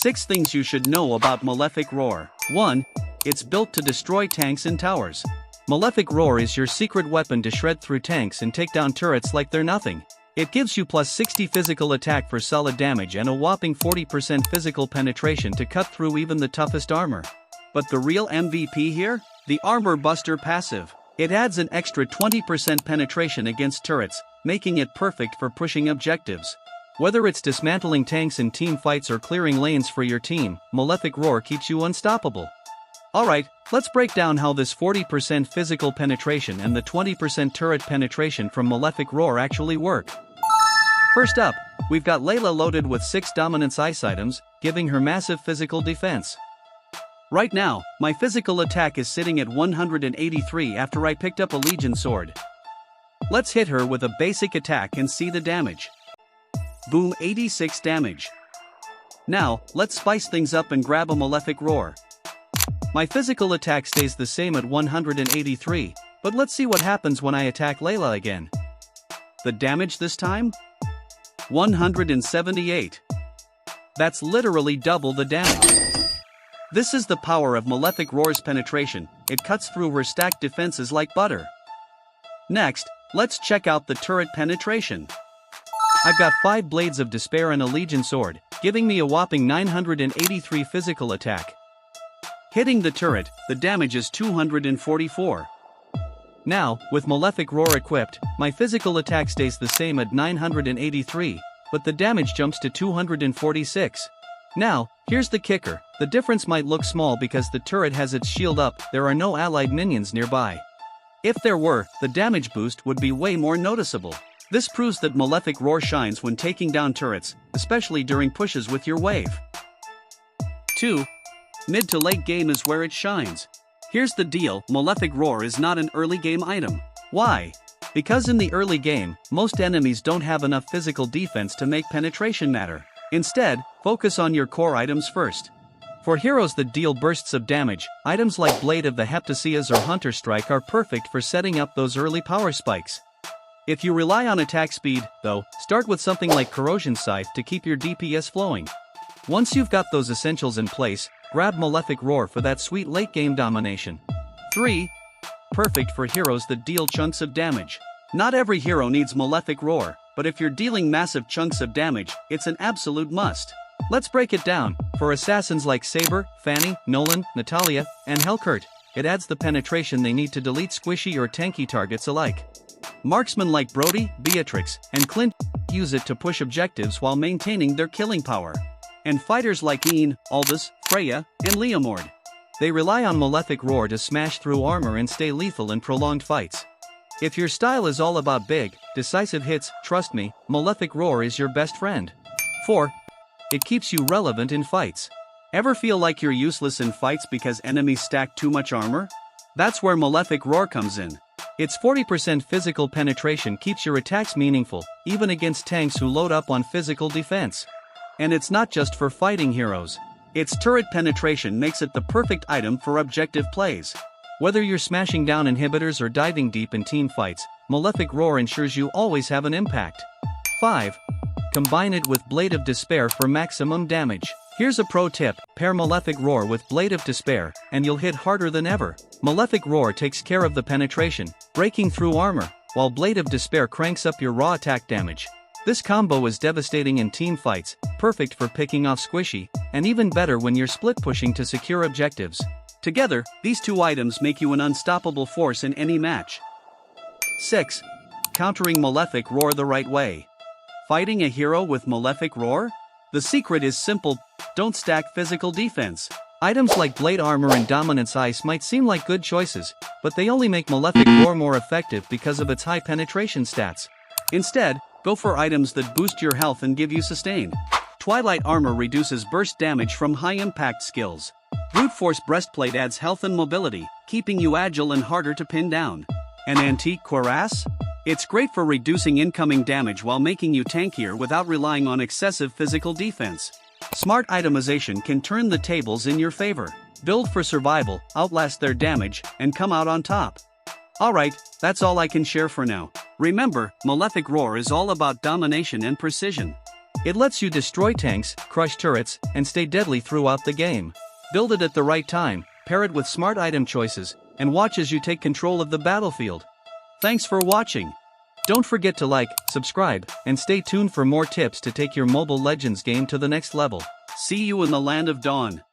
6 things you should know about Malefic Roar. 1. It's built to destroy tanks and towers. Malefic Roar is your secret weapon to shred through tanks and take down turrets like they're nothing. It gives you plus 60 physical attack for solid damage and a whopping 40% physical penetration to cut through even the toughest armor. But the real MVP here? The Armor Buster passive. It adds an extra 20% penetration against turrets, making it perfect for pushing objectives. Whether it's dismantling tanks in team fights or clearing lanes for your team, Malefic Roar keeps you unstoppable. Alright, let's break down how this 40% physical penetration and the 20% turret penetration from Malefic Roar actually work. First up, we've got Layla loaded with 6 dominance ice items, giving her massive physical defense. Right now, my physical attack is sitting at 183 after I picked up a Legion sword. Let's hit her with a basic attack and see the damage. Boom, 86 damage. Now, let's spice things up and grab a Malefic Roar. My physical attack stays the same at 183, but let's see what happens when I attack Layla again. The damage this time? 178. That's literally double the damage. This is the power of Malefic Roar's penetration, it cuts through her stacked defenses like butter. Next, let's check out the turret penetration. I've got 5 Blades of Despair and a Legion sword, giving me a whopping 983 physical attack. Hitting the turret, the damage is 244. Now, with Malefic Roar equipped, my physical attack stays the same at 983, but the damage jumps to 246. Now, here's the kicker, the difference might look small because the turret has its shield up, there are no allied minions nearby. If there were, the damage boost would be way more noticeable. This proves that Malefic Roar shines when taking down turrets, especially during pushes with your wave. 2. Mid to late game is where it shines. Here's the deal, Malefic Roar is not an early game item. Why? Because in the early game, most enemies don't have enough physical defense to make penetration matter. Instead, focus on your core items first. For heroes that deal bursts of damage, items like Blade of the Heptasias or Hunter Strike are perfect for setting up those early power spikes. If you rely on attack speed, though, start with something like Corrosion Scythe to keep your DPS flowing. Once you've got those essentials in place, grab Malefic Roar for that sweet late game domination. 3. Perfect for heroes that deal chunks of damage. Not every hero needs Malefic Roar, but if you're dealing massive chunks of damage, it's an absolute must. Let's break it down. For assassins like Saber, Fanny, Nolan, Natalia, and Helkurt, it adds the penetration they need to delete squishy or tanky targets alike. Marksmen like Brody, Beatrix, and Clint use it to push objectives while maintaining their killing power. And fighters like Ian, Aldous, Freya, and Leomord. They rely on Malefic Roar to smash through armor and stay lethal in prolonged fights. If your style is all about big, decisive hits, trust me, Malefic Roar is your best friend. 4. It keeps you relevant in fights. Ever feel like you're useless in fights because enemies stack too much armor? That's where Malefic Roar comes in. Its 40% physical penetration keeps your attacks meaningful, even against tanks who load up on physical defense. And it's not just for fighting heroes. Its turret penetration makes it the perfect item for objective plays. Whether you're smashing down inhibitors or diving deep in team fights, Malefic Roar ensures you always have an impact. 5. Combine it with Blade of Despair for maximum damage. Here's a pro tip, pair Malefic Roar with Blade of Despair, and you'll hit harder than ever. Malefic Roar takes care of the penetration, breaking through armor, while Blade of Despair cranks up your raw attack damage. This combo is devastating in team fights, perfect for picking off squishy, and even better when you're split pushing to secure objectives. Together, these 2 items make you an unstoppable force in any match. 6. Countering Malefic Roar the right way. Fighting a hero with Malefic Roar? The secret is simple, don't stack physical defense. Items like Blade Armor and Dominance Ice might seem like good choices, but they only make Malefic Roar more effective because of its high penetration stats. Instead, go for items that boost your health and give you sustain. Twilight Armor reduces burst damage from high-impact skills. Brute Force Breastplate adds health and mobility, keeping you agile and harder to pin down. And Antique Cuirass? It's great for reducing incoming damage while making you tankier without relying on excessive physical defense. Smart itemization can turn the tables in your favor. Build for survival, outlast their damage, and come out on top. Alright, that's all I can share for now. Remember, Malefic Roar is all about domination and precision. It lets you destroy tanks, crush turrets, and stay deadly throughout the game. Build it at the right time, pair it with smart item choices, and watch as you take control of the battlefield. Thanks for watching. Don't forget to like, subscribe, and stay tuned for more tips to take your Mobile Legends game to the next level. See you in the Land of Dawn.